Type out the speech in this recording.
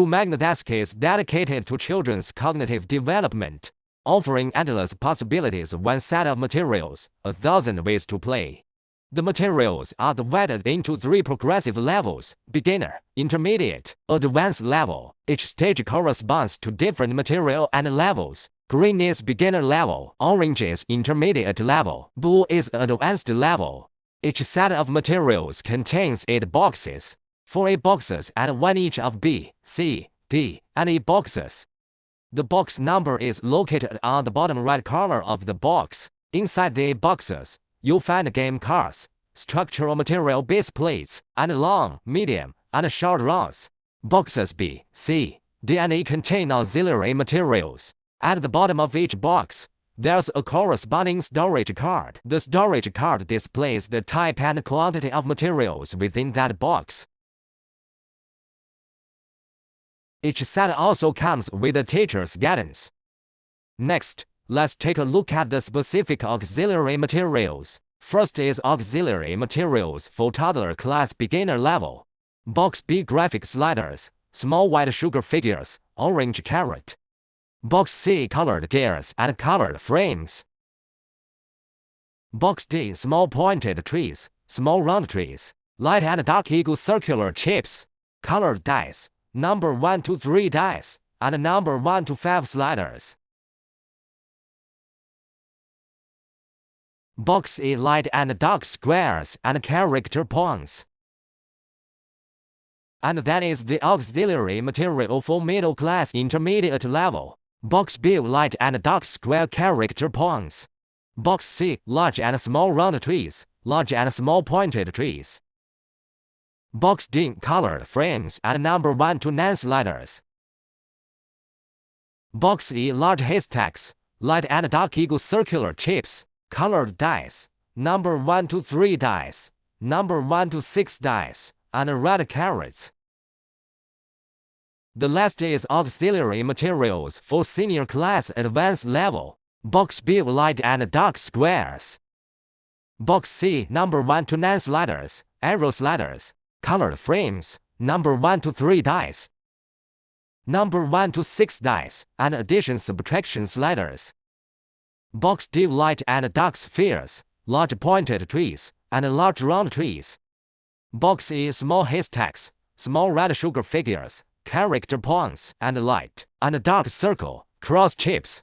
Magnidesk is dedicated to children's cognitive development, offering endless possibilities. One set of materials, 1,000 ways to play. The materials are divided into 3 progressive levels: beginner, intermediate, advanced level. Each stage corresponds to different material and levels. Green is beginner level, orange is intermediate level, blue is advanced level. Each set of materials contains 8 boxes. 4 A boxes and 1 each of B, C, D, and E boxes. The box number is located on the bottom right corner of the box. Inside the A boxes, you'll find game cards, structural material base plates, and long, medium, and short rods. Boxes B, C, D, and E contain auxiliary materials. At the bottom of each box, there's a corresponding storage card. The storage card displays the type and quantity of materials within that box. Each set also comes with a teacher's guidance. Next, let's take a look at the specific auxiliary materials. First is auxiliary materials for toddler class beginner level. Box B, graphic sliders, small white sugar figures, orange carrot. Box C, colored gears and colored frames. Box D, small pointed trees, small round trees, light and dark eagle circular chips, colored dice, number 1 to 3 dice, and number 1 to 5 sliders. Box E, light and dark squares and character pawns. And that is the auxiliary material for middle class intermediate level. Box B, light and dark square character pawns. Box C, large and small round trees, large and small pointed trees. Box D, colored frames and number 1 to 9 sliders. Box E, large haystacks, light and dark eagle circular chips, colored dice, number 1 to 3 dice, number 1 to 6 dice, and red carrots. The last is auxiliary materials for senior class advanced level. Box B, light and dark squares. Box C, number 1 to 9 sliders, arrow sliders, colored frames, number 1 to 3 dice, number 1 to 6 dice, and addition-subtraction sliders. Box D, light and dark spheres, large pointed trees, and large round trees. Box E, small haystacks, small red sugar figures, character pawns, and light and dark circle, cross chips.